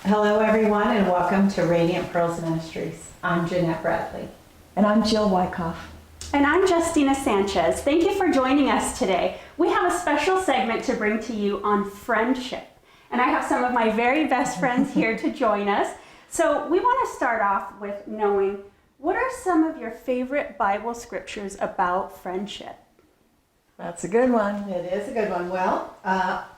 Hello, everyone, and welcome to Radiant Pearls Ministries. I'm Jeanette Bradley. And I'm Jill Wyckoff. And I'm Justina Sanchez. Thank you for joining us today. We have a special segment to bring to you on friendship. And I have some of my very best friends here to join us. So we want to start off with knowing, what are some of your favorite Bible scriptures about friendship? That's a good one. It is a good one. Well,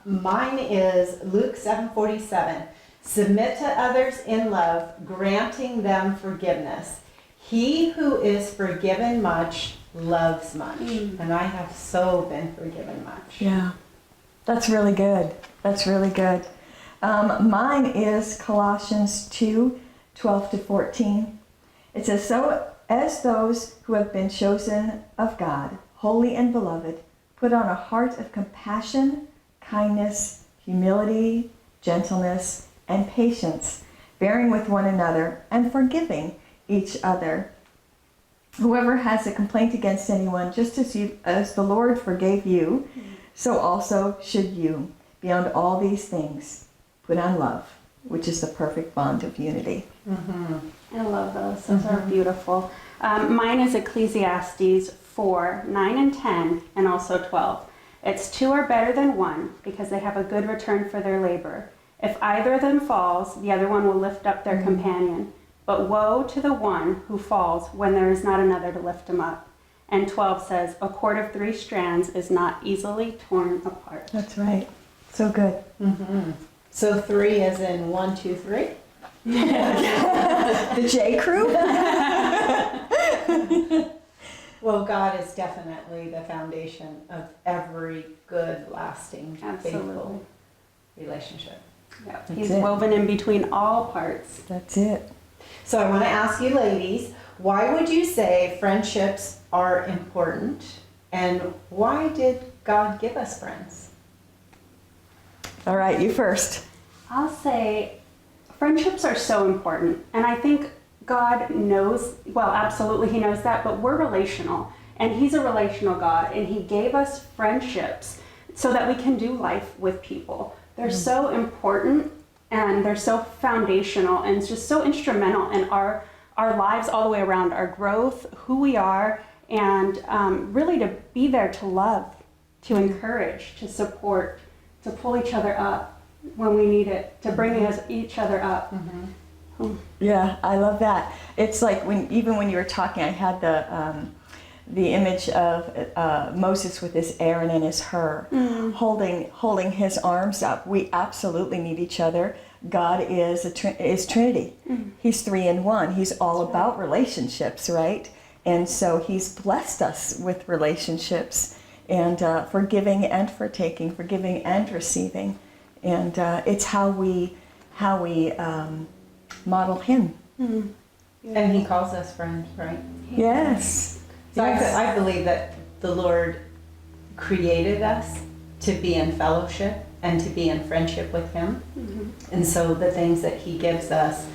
mine is Luke 7:47. Submit to others in love, granting them forgiveness. He who is forgiven much loves much. And I have so been forgiven much. Yeah, that's really good. That's really good. Mine is Colossians 2:12-14. It says, "So as those who have been chosen of God, holy and beloved, put on a heart of compassion, kindness, humility, gentleness, and patience, bearing with one another and forgiving each other. Whoever has a complaint against anyone, just as the Lord forgave you, so also should you. Beyond all these things, put on love, which is the perfect bond of unity." Mm-hmm. I love those. Those are beautiful. Mine is Ecclesiastes 4:9 and 10, and also 12. It's 2 are better than 1, because they have a good return for their labor. If either of them falls, the other one will lift up their companion. But woe to the one who falls when there is not another to lift him up. And 12 says, a cord of 3 strands is not easily torn apart. That's right. So good. Mm-hmm. So 3 as in 1, 2, 3? The J Crew? Well, God is definitely the foundation of every good, lasting, faithful relationship. Yep. He's woven in between all parts. That's it. So I want to ask you ladies, why would you say friendships are important, and why did God give us friends? All right, you first. I'll say friendships are so important, and I think God knows, well, absolutely he knows that, but we're relational, and he's a relational God, and he gave us friendships so that we can do life with people. They're so important, and they're so foundational, and it's just so instrumental in our lives all the way around, our growth, who we are, and really to be there to love, to encourage, to support, to pull each other up when we need it, to bring each other up. Mm-hmm. Yeah, I love that. It's like when you were talking, I had the image of Moses with his Aaron and his Hur, holding his arms up. We absolutely need each other. God is Trinity. He's 3 in 1. He's all about relationships, right? And so he's blessed us with relationships, and for giving and for taking, for giving and receiving, and it's how we model him. And he calls us friends, right? Yes. So I believe that the Lord created us to be in fellowship and to be in friendship with him. And so the things that he gives us,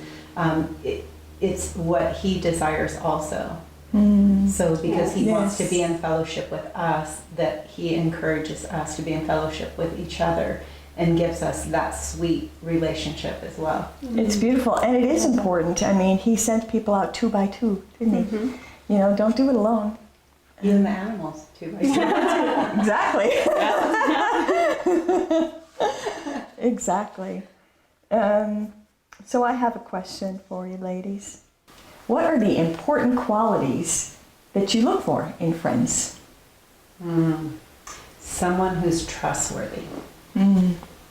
it's what he desires also. So because he wants to be in fellowship with us, that he encourages us to be in fellowship with each other and gives us that sweet relationship as well. It's beautiful, and it is important. I mean, he sent people out 2 by 2, didn't he? You know, don't do it alone. Even the animals, too. Exactly. Exactly. So I have a question for you, ladies. What are the important qualities that you look for in friends? Someone who's trustworthy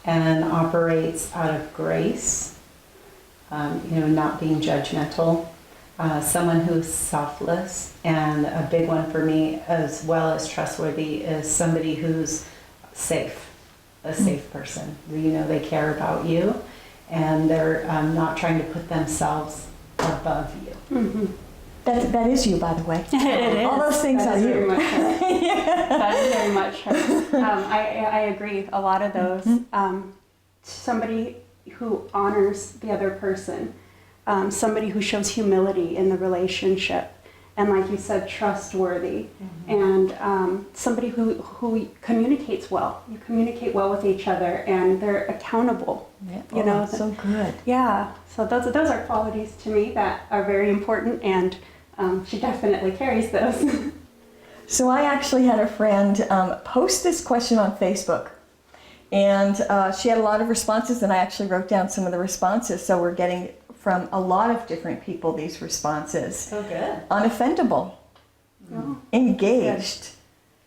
and operates out of grace, not being judgmental. Someone who's selfless, and a big one for me as well as trustworthy is somebody who's safe, a safe person. They care about you, and they're not trying to put themselves above you. That is you, by the way. It is. All those things are you. Very much her. That is very much her. I agree. A lot of those. Somebody who honors the other person. Somebody who shows humility in the relationship, and like you said, trustworthy, and somebody who communicates well. You communicate well with each other, and they're accountable. Yeah. You know, That's so good. Yeah, so those are qualities to me that are very important, and she definitely carries those. So I actually had a friend post this question on Facebook, and she had a lot of responses, and I actually wrote down some of the responses. So we're getting from a lot of different people these responses. So good. Unoffendable, engaged,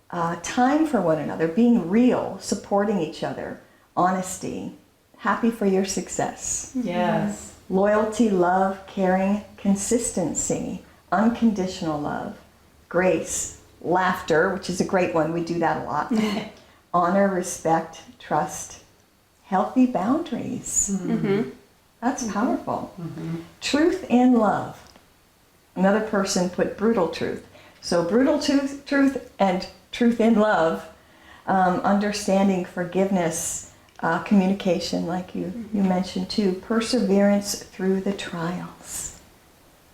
time for one another, being real, supporting each other, honesty, happy for your success, Yes. loyalty, love, caring, consistency, unconditional love, grace, laughter, which is a great one. We do that a lot. Honor, respect, trust, healthy boundaries. That's powerful. Truth and love. Another person put brutal truth. So brutal truth and truth in love, understanding, forgiveness, communication, like you mentioned too, perseverance through the trials.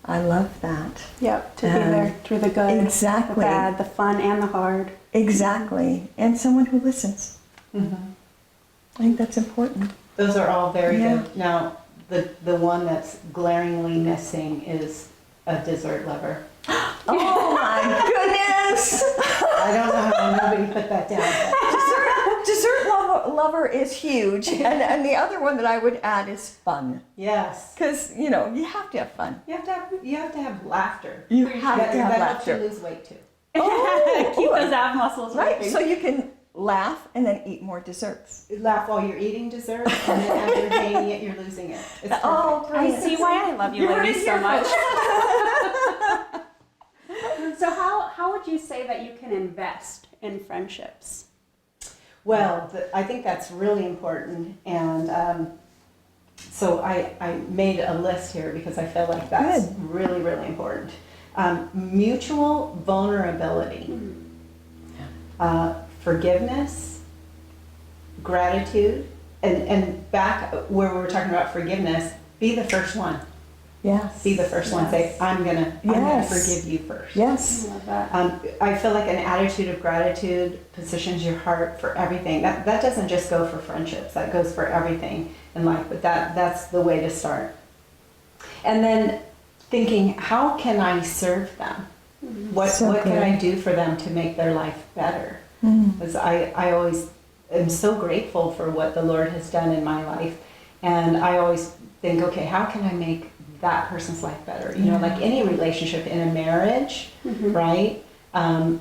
I love that. Yep, to be there through the good, Exactly. the bad, the fun, and the hard. Exactly. And someone who listens. I think that's important. Those are all very Yeah. good. Now, the one that's glaringly missing is a dessert lover. Oh my goodness! I don't know how nobody put that down. Dessert lover is huge. And the other one that I would add is fun. Yes. Because, you know, you have to have fun. You have to have laughter. You have that, to have that laughter. helps you lose weight too. Keep those ab muscles Right, working. so you can laugh and then eat more desserts. Laugh while you're eating dessert, and then as you're gaining it, you're losing it. It's perfect. Oh, I brilliant. see why I love you heard ladies it so here much. first. So how would you say that you can invest in friendships? Well, I think that's really important, and so I made a list here because I feel like that's Good. really, really important. Mutual vulnerability, forgiveness, gratitude, and back where we were talking about forgiveness, be the first one. Yes. Be the first one. Say, I'm gonna Yes. forgive you first. Yes. I love that. I feel like an attitude of gratitude positions your heart for everything. That doesn't just go for friendships. That goes for everything in life. But that's the way to start. And then thinking, how can I serve them? What So can good. I do for them to make their life better? Because I always am so grateful for what the Lord has done in my life. And I always think, okay, how can I make that person's life better? You know, like any relationship in a marriage, right? I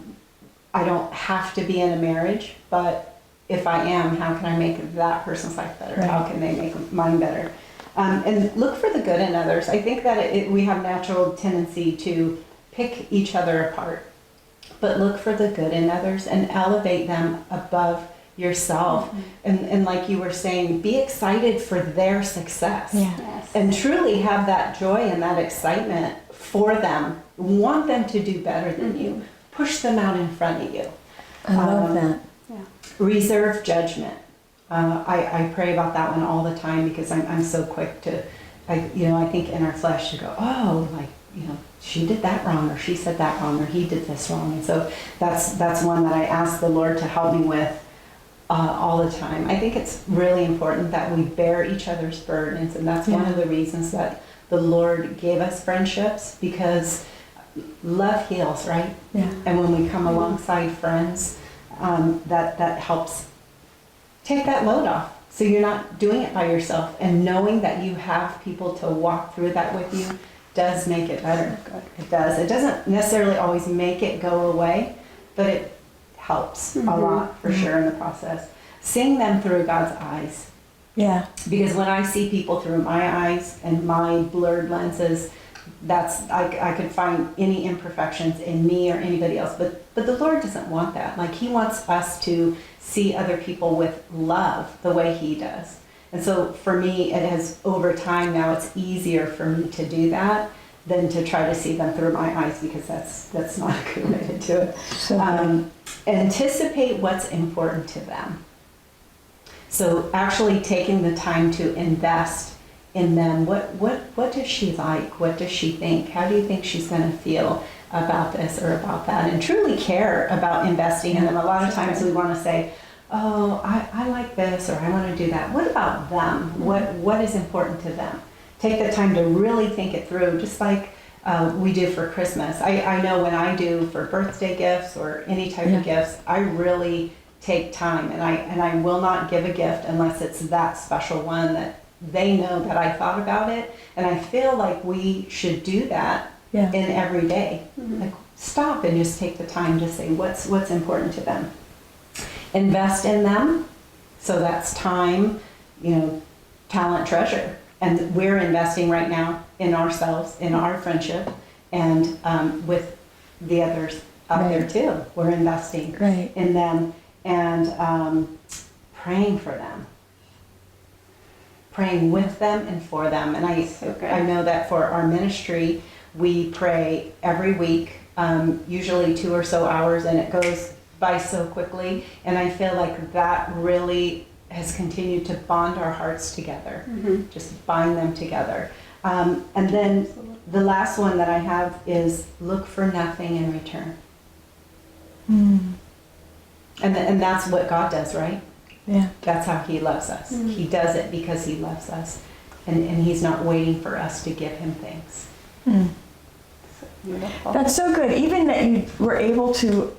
don't have to be in a marriage, but if I am, how can I make that person's life better? Right. How can they make mine better? And look for the good in others. I think that we have natural tendency to pick each other apart, but look for the good in others and elevate them above yourself. And like you were saying, be excited for their success. Yeah. Yes. And truly have that joy and that excitement for them. Want them to do better than you. Push them out in front of you. I love that. Yeah. Reserve judgment. I pray about that one all the time because I'm so quick to, I think in our flesh to go, oh, like, she did that wrong, or she said that wrong, or he did this wrong. And so that's one that I ask the Lord to help me with all the time. I think it's really important that we bear each other's burdens, and that's one of the reasons that the Lord gave us friendships, because love heals, right? Yeah. And when we come alongside friends, that helps take that load off. So you're not doing it by yourself, and knowing that you have people to walk through that with you does make it better. It does. It doesn't necessarily always make it go away, but it helps a lot for sure in the process. Seeing them through God's eyes. Yeah. Because when I see people through my eyes and my blurred lenses, I could find any imperfections in me or anybody else, but the Lord doesn't want that. Like, He wants us to see other people with love the way He does. And so for me, it has, over time now, it's easier for me to do that than to try to see them through my eyes, because that's not a good way to do it. So good. Anticipate what's important to them. So actually taking the time to invest in them. What does she like? What does she think? How do you think she's going to feel about this or about that? And truly care about investing in them. A lot of times we want to say, oh, I like this, or I want to do that. What about them? What is important to them? Take the time to really think it through, just like we do for Christmas. I know when I do for birthday gifts or any type of gifts, I really take time, and I will not give a gift unless it's that special one that they know that I thought about it. And I feel like we should do that in every day. Like, stop and just take the time to say what's important to them. Invest in them. So that's time, talent, treasure. And we're investing right now in ourselves, in our friendship, and with the others out there too. We're investing in them and praying for them. Praying with them and for them. And I know that for our ministry, we pray every week, usually 2 or so hours, and it goes by so quickly. And I feel like that really has continued to bond our hearts together, just bind them together. And then the last one that I have is look for nothing in return. And that's what God does, right? Yeah. That's how he loves us. He does it because he loves us. And he's not waiting for us to give him things. Beautiful. That's so good. Even that you were able to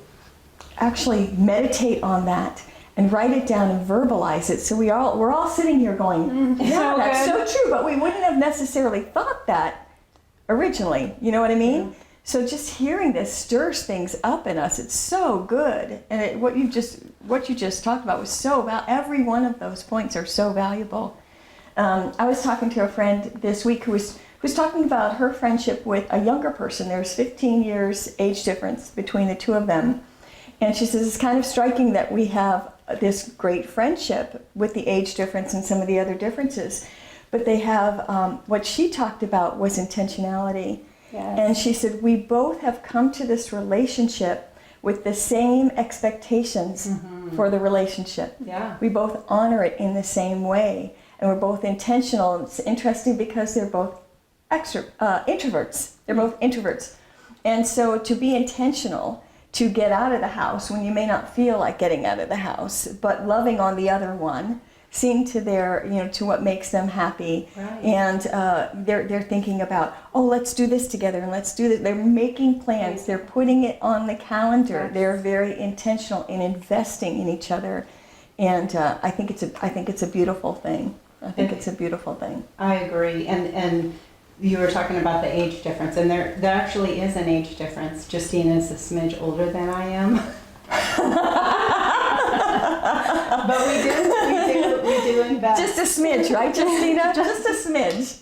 actually meditate on that and write it down and verbalize it. So we're all sitting here going, yeah, that's so true, but we wouldn't have necessarily thought that originally. You know what I mean? So just hearing this stirs things up in us. It's so good. And what you just talked about was so every one of those points are so valuable. I was talking to a friend this week who was talking about her friendship with a younger person. There's 15 years age difference between the two of them. And she says it's kind of striking that we have this great friendship with the age difference and some of the other differences. But they have, what she talked about was intentionality. Yes. And she said, we both have come to this relationship with the same expectations for the relationship. Yeah. We both honor it in the same way. And we're both intentional. It's interesting because they're both introverts. They're both introverts. And so to be intentional, to get out of the house when you may not feel like getting out of the house, but loving on the other one, seeing to their, to what makes them happy. Right. And they're thinking about, oh, let's do this together and let's do this. They're making plans. They're putting it on the calendar. Yes. They're very intentional in investing in each other. And I think it's a beautiful thing. It's a beautiful thing. I agree. And you were talking about the age difference, and there actually is an age difference. Justina is a smidge older than I am. But we do invest. Just a smidge, right, Justina? Just a smidge.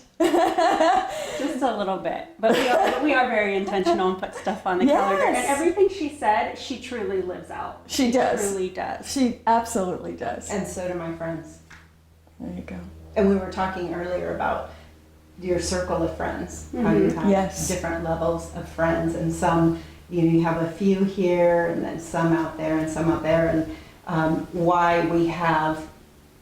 Just a little bit. But we are very intentional and put stuff on the calendar. And everything she said, she truly lives out. She does. She truly does. She absolutely does. And so do my friends. There you go. And we were talking earlier about your circle of friends. How you have different levels of friends, and some you have a few here, and then some out there, and some out there, and why we have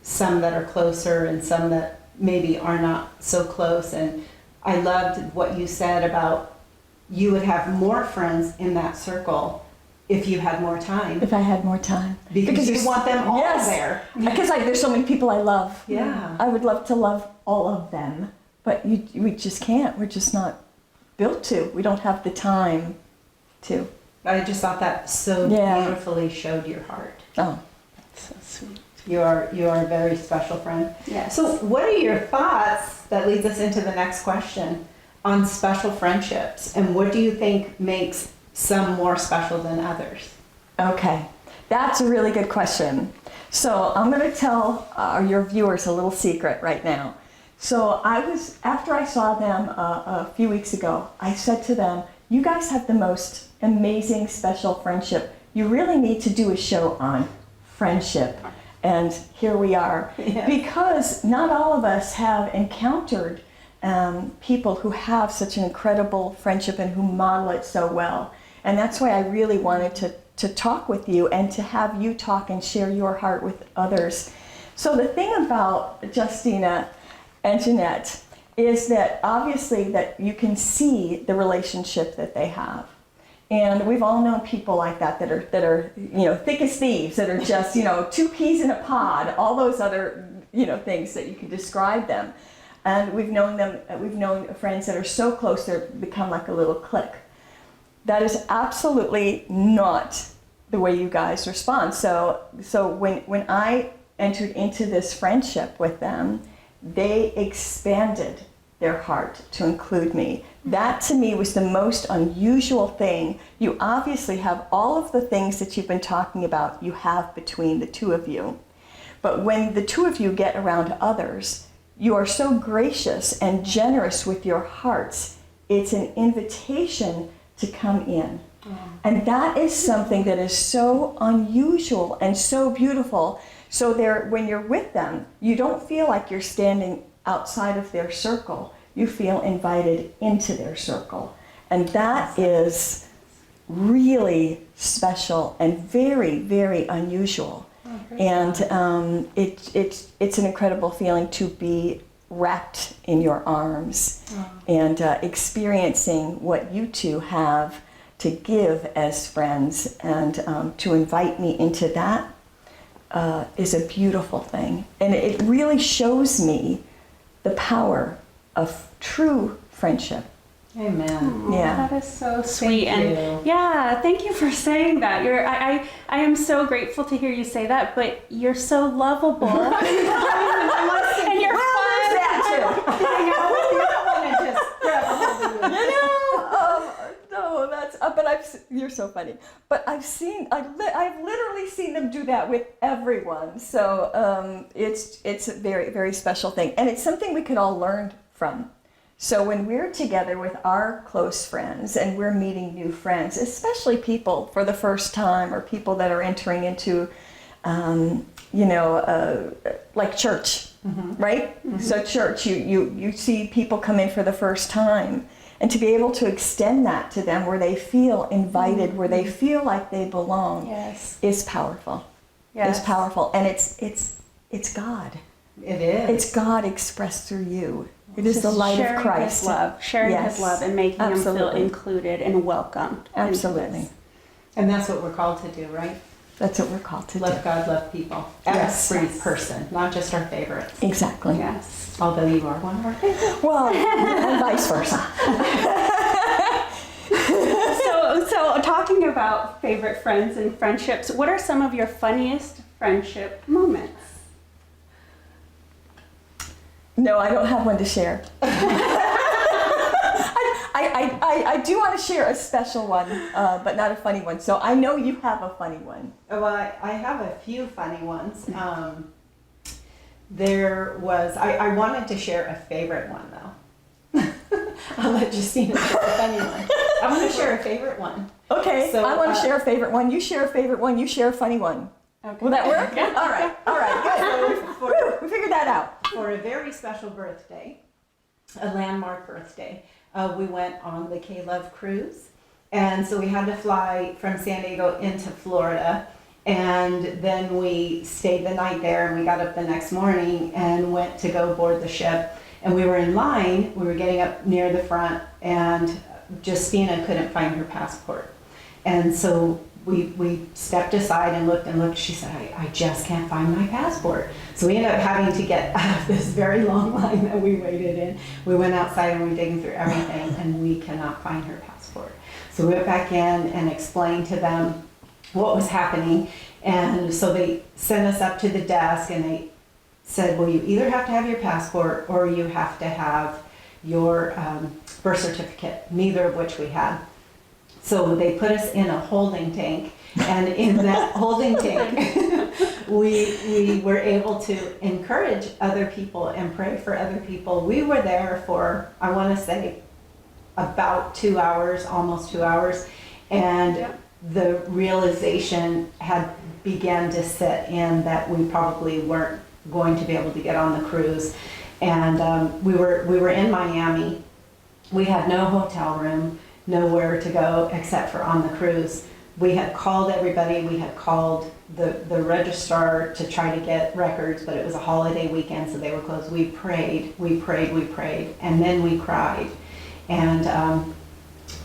some that are closer and some that maybe are not so close. And I loved what you said about you would have more friends in that circle if you had more time. If I had more time. Because you want them all there. Because there's so many people I love. Yeah. I would love to love all of them. But we just can't. We're just not built to. We don't have the time to. I just thought that so beautifully showed your heart. Oh, that's so sweet. You are a very special friend. Yes. So what are your thoughts, that leads us into the next question, on special friendships? And what do you think makes some more special than others? Okay. That's a really good question. So I'm going to tell your viewers a little secret right now. So after I saw them a few weeks ago, I said to them, you guys have the most amazing special friendship. You really need to do a show on friendship. And here we are. Yeah. Because not all of us have encountered people who have such an incredible friendship and who model it so well. And that's why I really wanted to talk with you and to have you talk and share your heart with others. So the thing about Justina and Jeanette is that obviously that you can see the relationship that they have. And we've all known people like that are thick as thieves, that are just, two peas in a pod, all those other, things that you can describe them. And we've known friends that are so close they've become like a little clique. That is absolutely not the way you guys respond. So when I entered into this friendship with them, they expanded their heart to include me. That to me was the most unusual thing. You obviously have all of the things that you've been talking about, you have between the two of you. But when the two of you get around others, you are so gracious and generous with your hearts. It's an invitation to come in. And that is something that is so unusual and so beautiful. So when you're with them, you don't feel like you're standing outside of their circle. You feel invited into their circle. And that is really special and very, very unusual. And it's an incredible feeling to be wrapped in your arms and experiencing what you two have to give as friends, and to invite me into that is a beautiful thing. And it really shows me the power of true friendship. Amen. Yeah. That is so sweet. Thank And you. yeah, thank you for saying that. I am so grateful to hear you say that, but you're so lovable. And you're fun. That too. I know, you don't want to just grab a hold of it. No, that's. But you're so funny. But I've literally seen them do that with everyone. So it's a very, very special thing, and it's something we could all learn from. So when we're together with our close friends and we're meeting new friends, especially people for the first time or people that are entering into, like church, right? Mm-hmm. So church, you see people come in for the first time, and to be able to extend that to them where they feel invited, where they feel like they belong, is powerful. Yes. It's powerful, and it's God. It is. It's God expressed through you. It is the light of Christ. Sharing His love and making Him feel included and welcomed. Absolutely. And that's what we're called to do, right? That's what we're called to do. Love God, love people. Yes. Every person, not just our favorites. Exactly. Yes. Although you are one of our favorites. Well, and vice versa. So talking about favorite friends and friendships, what are some of your funniest friendship moments? No, I don't have one to share. I do want to share a special one, but not a funny one. So I know you have a funny one. Well, I have a few funny ones. I wanted to share a favorite one, though. I'll let Justina share a funny one. I want to share a favorite one. Okay, So, I want to share a favorite one. You share a favorite one. You share a funny one. Okay. Will that work? Yeah. All right, good. Woo, we figured that out. For a very special birthday, a landmark birthday, we went on the K-Love cruise. And so we had to fly from San Diego into Florida. And then we stayed the night there, and we got up the next morning and went to go board the ship. And we were in line, we were getting up near the front, and Justina couldn't find her passport. And so we stepped aside and looked. She said, I just can't find my passport. So we ended up having to get out of this very long line that we waited in. We went outside and we were digging through everything, and we cannot find her passport. So we went back in and explained to them what was happening. And so they sent us up to the desk, and they said, well, you either have to have your passport or you have to have your birth certificate, neither of which we had. So they put us in a holding tank, and in that holding tank, we were able to encourage other people and pray for other people. We were there for, I want to say, about 2 hours, almost 2 hours, and the realization had began to set in that we probably weren't going to be able to get on the cruise. And we were in Miami. We had no hotel room, nowhere to go except for on the cruise. we had called everybody, we had called the registrar to try to get records, but it was a holiday weekend, so they were closed. We prayed, and then we cried. And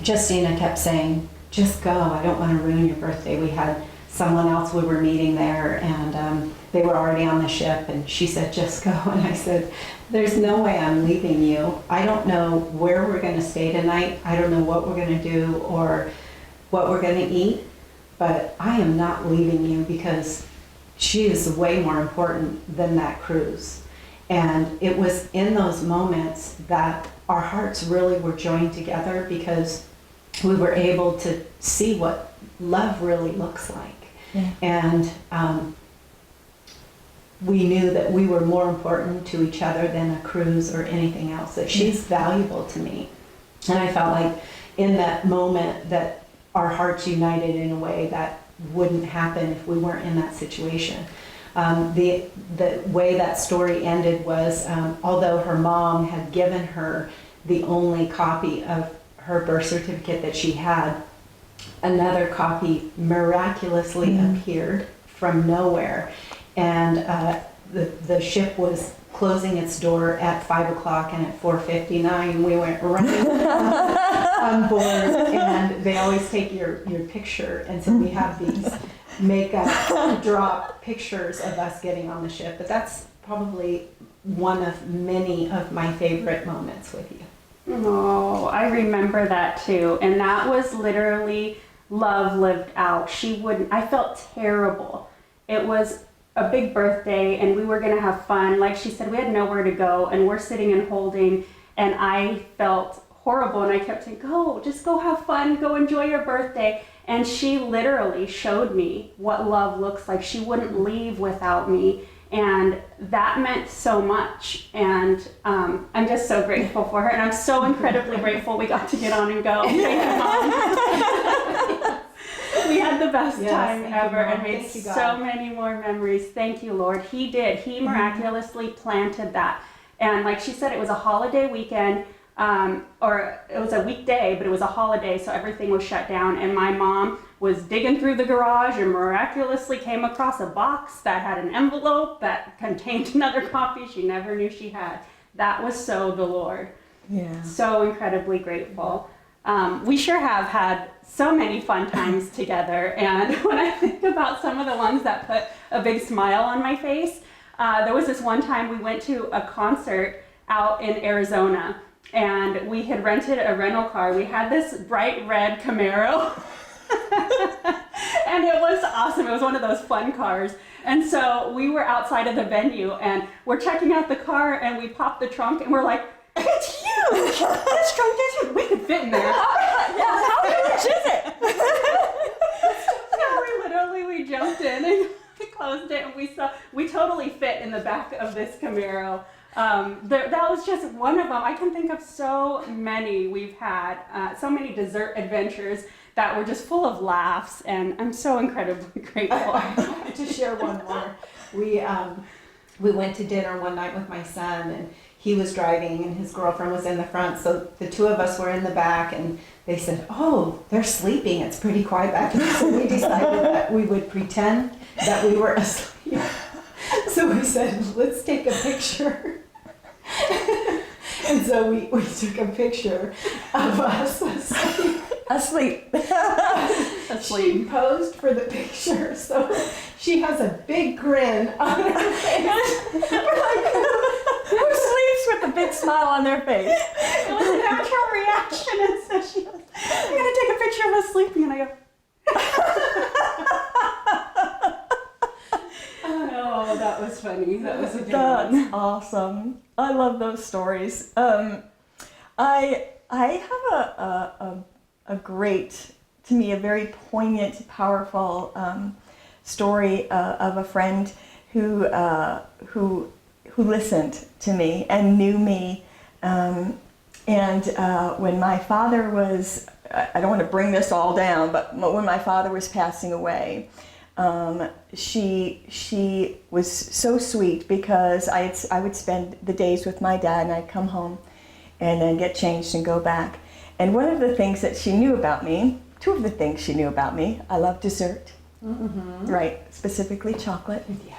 Justina kept saying, just go, I don't want to ruin your birthday. We had someone else we were meeting there, and they were already on the ship, and she said, just go. And I said, there's no way I'm leaving you. I don't know where we're going to stay tonight. I don't know what we're going to do or what we're going to eat, but I am not leaving you, because she is way more important than that cruise. And it was in those moments that our hearts really were joined together, because we were able to see what love really looks like. Yeah. And we knew that we were more important to each other than a cruise or anything else, that she's valuable to me. And I felt like in that moment that our hearts united in a way that wouldn't happen if we weren't in that situation. The way that story ended was, although her mom had given her the only copy of her birth certificate that she had, another copy miraculously appeared from nowhere. And the ship was closing its door at 5 o'clock, and at 4:59 we went running on board, and they always take your picture, and so we have these makeup drop pictures of us getting on the ship. But that's probably one of many of my favorite moments with you. Oh, I remember that too. And that was literally love lived out. I felt terrible. It was a big birthday and we were going to have fun. Like she said, we had nowhere to go and we're sitting and holding, and I felt horrible, and I kept saying, just go have fun, go enjoy your birthday. And she literally showed me what love looks like. She wouldn't leave without me. And that meant so much. And I'm just so grateful for her. And I'm so incredibly grateful we got to get on and go. Thank you, Mom. We had the best time ever and made so many more memories. Thank you, Lord. He did. He miraculously planted that. And like she said, it was a holiday weekend. Or it was a weekday, but it was a holiday, so everything was shut down. And my mom was digging through the garage and miraculously came across a box that had an envelope that contained another copy she never knew she had. That was so the Lord. Yeah. So incredibly grateful. We sure have had so many fun times together. And when I think about some of the ones that put a big smile on my face, there was this one time we went to a concert out in Arizona. And we had rented a rental car. We had this bright red Camaro. And it was awesome. It was one of those fun cars. And so we were outside of the venue and we're checking out the car, and we popped the trunk and we're like, it's huge! This trunk is huge. We could fit in there. How huge is it? So we jumped in and we closed it, and we totally fit in the back of this Camaro. That was just one of them. I can think of so many we've had, so many dessert adventures that were just full of laughs, and I'm so incredibly grateful. I wanted to share one more. We went to dinner one night with my son, and he was driving and his girlfriend was in the front, so the two of us were in the back, and they said, oh, they're sleeping, it's pretty quiet back there. So we decided that we would pretend that we were asleep. So we said, let's take a picture. And so we took a picture of us asleep. She posed for the picture, so she has a big grin on her face. We're like, who sleeps with a big smile on their face? It was a natural reaction, and so she was, I'm going to take a picture of us sleeping, and I go, oh, that was funny. That was a good one. That's awesome. I love those stories. I have a great, to me, a very poignant, powerful story of a friend who listened to me and knew me. And when my father was, I don't want to bring this all down, but when my father was passing away, she was so sweet, because I would spend the days with my dad, and I'd come home and then get changed and go back. And one of the things that she knew about me two of the things she knew about me. I love dessert, right? Specifically chocolate. Yes.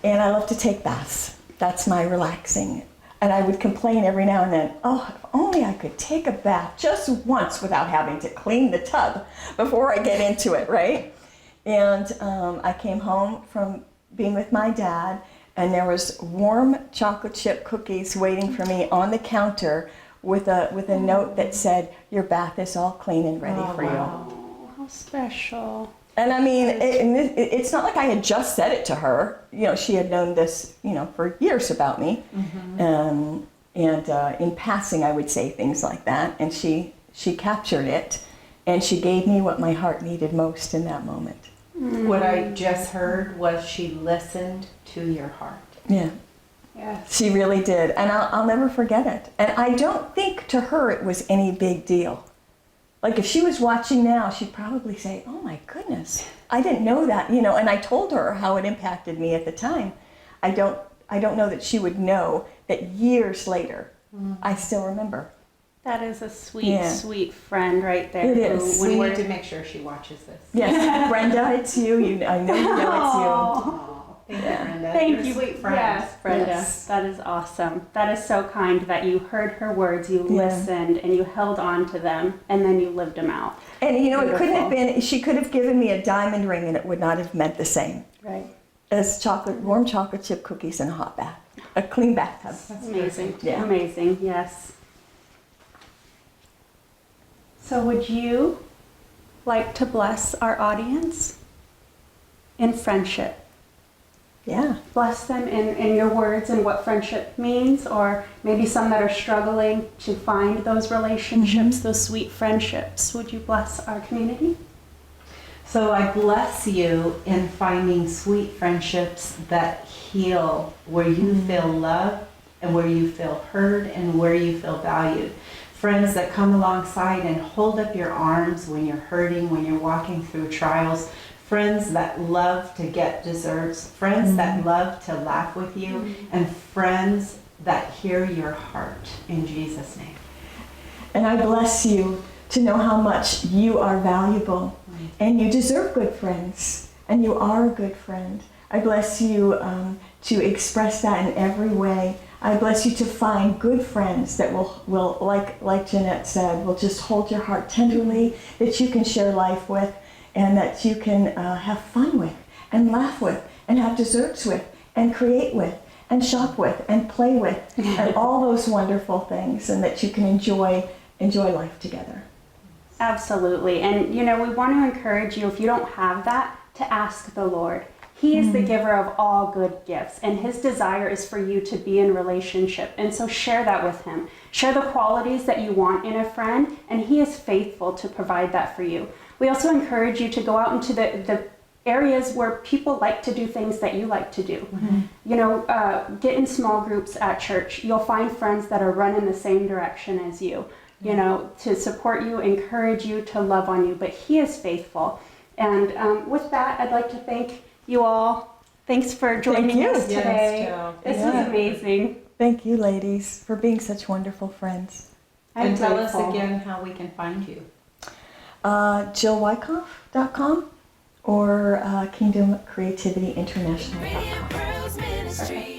And I love to take baths. That's my relaxing. And I would complain every now and then, oh, if only I could take a bath just once without having to clean the tub before I get into it, right? And I came home from being with my dad, and there was warm chocolate chip cookies waiting for me on the counter with a note that said, your bath is all clean and ready for you. Oh, how special. And I mean, it's not like I had just said it to her. You know, she had known this, you know, for years about me. And in passing, I would say things like that. And she captured it, and she gave me what my heart needed most in that moment. What I just heard was she listened to your heart. Yeah. Yes. She really did. And I'll never forget it. And I don't think to her it was any big deal. Like if she was watching now, she'd probably say, oh my goodness, I didn't know that, you know, and I told her how it impacted me at the time. I don't know that she would know that years later, I still remember. That is a sweet, sweet friend right there. It is. We need to make sure she watches this. Yes, Brenda, it's you. I know you know it's you. Oh, thank you, Brenda. Thank You're you, a sweet friend. Yes, Brenda. Yes. That is awesome. That is so kind that you heard her words, you listened, and you held on to them, and then you lived them out. And you know, Beautiful. it couldn't have been, she could have given me a diamond ring and it would not have meant the same Right. as warm chocolate chip cookies in a hot bath, a clean bathtub. That's Amazing. perfect. Yeah. Amazing. Yes. So would you like to bless our audience in friendship? Yeah. Bless them in your words and what friendship means, or maybe some that are struggling to find those relationships, those sweet friendships. Would you bless our community? So I bless you in finding sweet friendships that heal, where you feel loved and where you feel heard and where you feel valued. Friends that come alongside and hold up your arms when you're hurting, when you're walking through trials. Friends that love to get desserts. Friends that love to laugh with you. And friends that hear your heart, in Jesus' name. And I bless you to know how much you are valuable and you deserve good friends, and you are a good friend. I bless you to express that in every way. I bless you to find good friends that will like Jeanette said, will just hold your heart tenderly, that you can share life with, and that you can have fun with, and laugh with, and have desserts with, and create with, and shop with, and play with, and all those wonderful things, and that you can enjoy life together. Absolutely. And, you know, we want to encourage you, if you don't have that, to ask the Lord. He is the giver of all good gifts, and his desire is for you to be in relationship. And so share that with him. Share the qualities that you want in a friend, and he is faithful to provide that for you. We also encourage you to go out into the areas where people like to do things that you like to do. You know, get in small groups at church. You'll find friends that are running the same direction as you, you know, to support you, encourage you, to love on you. But he is faithful. And with that, I'd like to thank you all. Thanks for joining us today. Yes, this was amazing. Thank you, ladies, for being such wonderful friends. And tell us again how we can find you. JillWyckoff.com or KingdomCreativityInternational.com. Ministries.